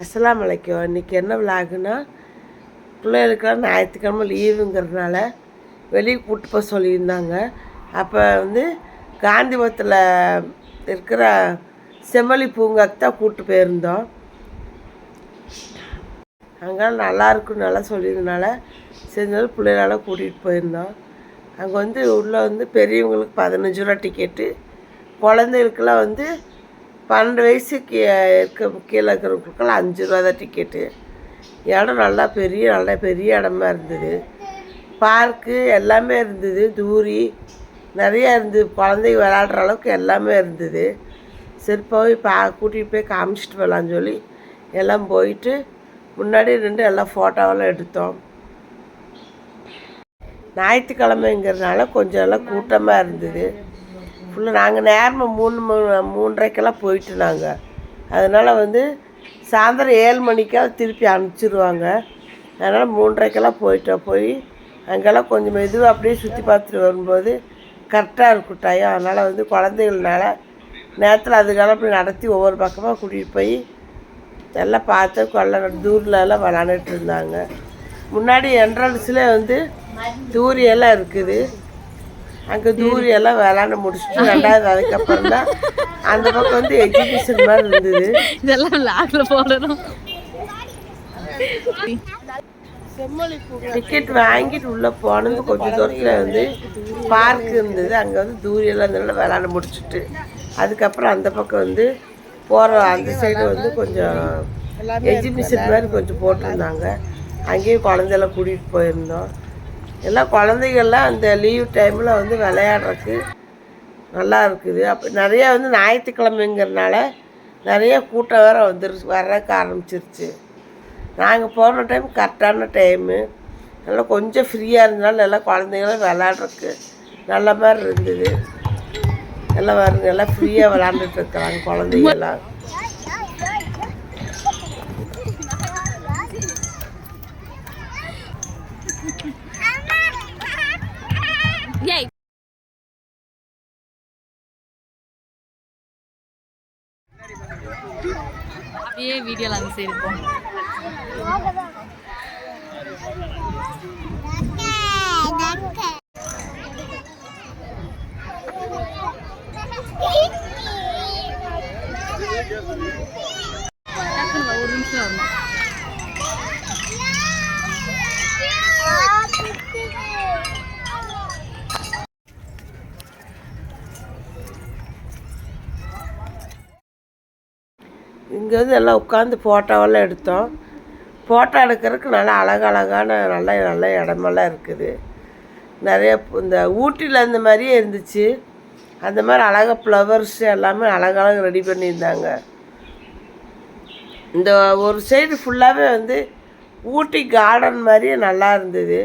அஸ்ஸலாமு அலைக்கும். இன்றைக்கி என்ன விலாகுன்னா, பிள்ளைகளுக்கெல்லாம் ஞாயிற்றுக்கிழமை லீவுங்கிறதுனால வெளியே கூப்பிட்டு போக சொல்லியிருந்தாங்க. அப்போ காந்திபுரத்தில் இருக்கிற செம்மொழி பூங்காக்கு தான் கூப்பிட்டு போயிருந்தோம். அங்கே நல்லாயிருக்கும் நல்லா சொல்லியிருந்தனால செஞ்சது பிள்ளைகளெல்லாம் கூட்டிகிட்டு போயிருந்தோம். அங்கே உள்ளே பெரியவங்களுக்கு 15 ரூபா டிக்கெட்டு, குழந்தைகளுக்கெல்லாம் 12 வயசுக்கு கீழே இருக்கிறவங்களுக்கெல்லாம் 5 ரூபா தான் டிக்கெட்டு. இடம் நல்ல பெரிய இடமா இருந்தது. பார்க்கு எல்லாமே இருந்தது. தூரி நிறையா இருந்தது. குழந்தைங்க விளையாடுற அளவுக்கு எல்லாமே இருந்தது. சரி போய் கூட்டிகிட்டு போய் காமிச்சிட்டு போகலான்னு சொல்லி எல்லாம் போயிட்டு முன்னாடி நின்று எல்லாம் ஃபோட்டோவெல்லாம் எடுத்தோம். ஞாயிற்றுக்கிழமைங்கிறதுனால கொஞ்சம் எல்லாம் கூட்டமாக இருந்தது. ஃபுல்லாக நாங்கள் நேரமாக 3:30க்கெல்லாம் போயிட்டு நாங்கள் அதனால் சாயந்தரம் 7 மணிக்கெல்லாம் திருப்பி அனுப்பிச்சிடுவாங்க. அதனால் 3:30க்கெல்லாம் போய் அங்கெல்லாம் கொஞ்சம் மெதுவாக அப்படியே சுற்றி பார்த்துட்டு வரும்போது கரெக்டாக இருக்கும் டைம். அதனால் குழந்தைகள்னால நேரத்தில் அதுக்கெல்லாம் அப்படி நடத்தி ஒவ்வொரு பக்கமாக கூட்டிகிட்டு போய் எல்லாம் பார்த்து தூரிலெல்லாம் விளாண்டுட்டு இருந்தாங்க. முன்னாடி என்ட்ரன்ஸில் தூரியெல்லாம் இருக்குது. அங்கே தூரியெல்லாம் விளாண்டு முடிச்சுட்டு ரெண்டாவது அதுக்கப்புறம் தான் அந்த பக்கம் எக்ஸிபிஷன் மாதிரி இருந்தது. இதெல்லாம் போடணும். டிக்கெட் வாங்கிட்டு உள்ளே போனது கொஞ்சம் தூரத்தில் பார்க் இருந்தது. அங்கே தூரியெல்லாம் இருந்தாலும் விளாண்டு முடிச்சுட்டு அதுக்கப்புறம் அந்த பக்கம் போகிற அந்த சைடு கொஞ்சம் எக்ஸிபிஷன் மாதிரி கொஞ்சம் போட்டிருந்தாங்க. அங்கேயும் குழந்தையெல்லாம் கூட்டிகிட்டு போயிருந்தோம். எல்லாம் குழந்தைகள்லாம் அந்த லீவ் டைமில் விளையாடுறதுக்கு நல்லா இருக்குது. அப்போ நிறையா ஞாயிற்றுக்கிழமைங்கிறதுனால நிறையா கூட்டம் வர்றதுக்கு ஆரம்பிச்சிருச்சு. நாங்கள் போன டைம் கரெக்டான டைமு. நல்லா கொஞ்சம் ஃப்ரீயாக இருந்தனால எல்லாம் குழந்தைங்களும் விளையாடுறதுக்கு நல்ல மாதிரி இருந்தது. எல்லாம் வருங்க எல்லாம் ஃப்ரீயாக விளாண்டுட்டு இருக்கிறாங்க குழந்தைங்கெல்லாம். அப்படியே வீடியோல அங்கே சேர்ப்போம். ஒரு நிமிஷம் வரணும். இங்கே எல்லாம் உட்காந்து ஃபோட்டோவெல்லாம் எடுத்தோம். ஃபோட்டோ எடுக்கிறதுக்கு நல்லா அழகழகான நல்ல இடமெல்லாம் இருக்குது. நிறைய இந்த ஊட்டியில் அந்த மாதிரியே இருந்துச்சு. அந்த மாதிரி அழகாக ஃப்ளவர்ஸ் எல்லாமே அழகழகாக ரெடி பண்ணியிருந்தாங்க. இந்த ஒரு சைடு ஃபுல்லாகவே ஊட்டி கார்டன் மாதிரியே நல்லா இருந்தது.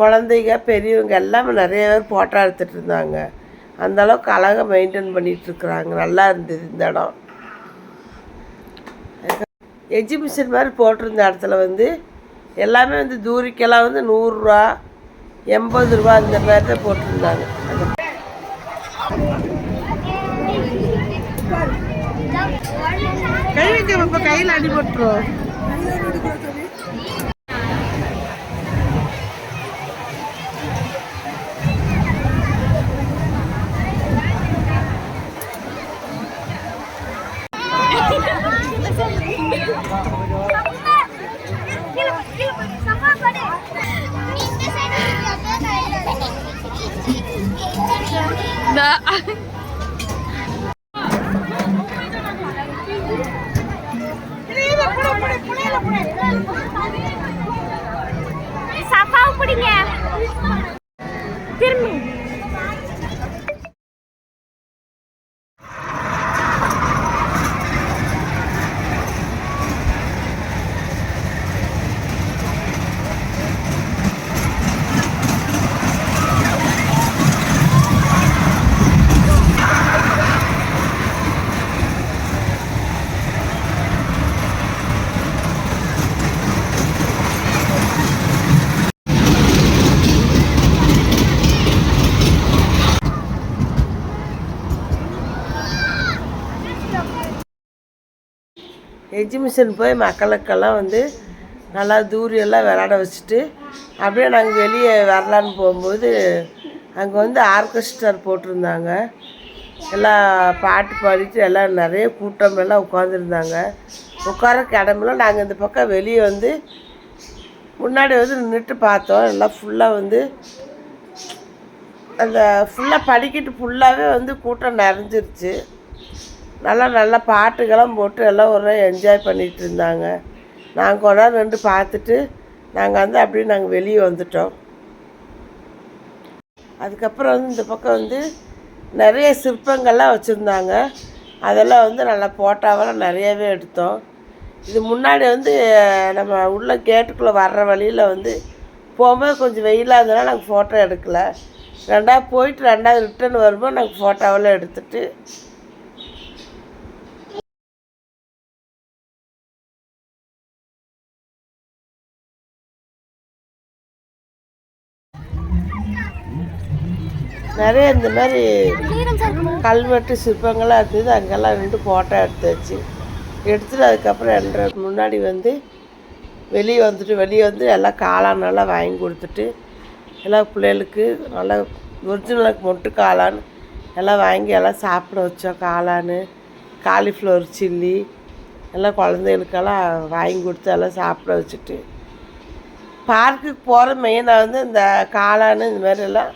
குழந்தைங்க பெரியவங்க எல்லாமே நிறைய பேர் ஃபோட்டோ எடுத்துகிட்டு இருந்தாங்க. அந்தளவுக்கு அழகாக மெயின்டைன் பண்ணிகிட்ருக்குறாங்க. நல்லா இருந்தது இந்த இடம். எக்ஸிபிஷன் மாதிரி போட்டிருந்த இடத்துல எல்லாமே தூரிக்கெல்லாம் 100 ரூபா 80 ரூபா இந்த மாதிரி தான் போட்டிருந்தாங்க. கை வைக்க இப்போ கையில் அடிபட்டுரும். சஃபாவு பிடிங்க திரும்பி. எக்ஸிபிஷன் போய் மக்களுக்கெல்லாம் வந்து நல்லா தூரியெல்லாம் விளாட வச்சுட்டு அப்படியே நாங்கள் வெளியே வரலான்னு போகும்போது அங்கே வந்து ஆர்கெஸ்ட்ரா போட்டிருந்தாங்க. எல்லாம் பாட்டு பாடிட்டு எல்லாம் நிறைய கூட்டம் எல்லாம் உட்காந்துருந்தாங்க. உட்காரக்கு இடமில்ல. நாங்கள் இந்த பக்கம் வெளியே வந்து முன்னாடி வந்து நின்றுட்டு பார்த்தோம். எல்லாம் ஃபுல்லாக வந்து அந்த ஃபுல்லாக படிக்கட்டு ஃபுல்லாகவே வந்து கூட்டம் நிறைஞ்சிருச்சு. நல்லா பாட்டுக்கெல்லாம் போட்டு எல்லாம் ஒரே என்ஜாய் பண்ணிகிட்டு இருந்தாங்க. நாங்கள் கொஞ்ச நேரம் நின்று பார்த்துட்டு நாங்கள் வந்து அப்படியே நாங்கள் வெளியே வந்துட்டோம். அதுக்கப்புறம் வந்து இந்த பக்கம் வந்து நிறைய சிற்பங்கள்லாம் வச்சுருந்தாங்க. அதெல்லாம் வந்து நல்லா ஃபோட்டோவெல்லாம் நிறையவே எடுத்தோம். இது முன்னாடி வந்து நம்ம உள்ள கேட்டுக்குள்ளே வர்ற வழியில் வந்து போகும்போது கொஞ்சம் வெயிலாக இருந்ததுனால நாங்கள் ஃபோட்டோ எடுக்கலை. ரெண்டாவது ரிட்டர்ன் வரும்போது நாங்கள் ஃபோட்டோவெல்லாம் எடுத்துகிட்டு நிறைய இந்த மாதிரி கல்வெட்டு சிற்பங்கள்லாம் இருந்தது. அங்கெல்லாம் நின்று ஃபோட்டோ எடுத்துட்டு அதுக்கப்புறம் முன்னாடி வந்து வெளியே வந்து எல்லாம் காளானெல்லாம் வாங்கி கொடுத்துட்டு எல்லாம் பிள்ளைகளுக்கு நல்லா ஒரிஜினலுக்கு மொட்டு காளான் எல்லாம் வாங்கி எல்லாம் சாப்பிட வச்சோம். காளான், காலிஃப்ளவர் சில்லி எல்லாம் குழந்தைகளுக்கெல்லாம் வாங்கி கொடுத்து எல்லாம் சாப்பிட வச்சுட்டு பார்க்குக்கு போகிற மெயினாக வந்து இந்த காளான் இந்த மாதிரி எல்லாம்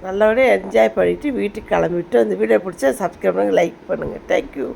நல்லபடியாக என்ஜாய் பண்ணிவிட்டு வீட்டுக்கு கிளம்பிட்டு அந்த வீடியோ பிடிச்சா சப்ஸ்கிரைப் பண்ணுங்கள், லைக் பண்ணுங்கள். தேங்க்யூ.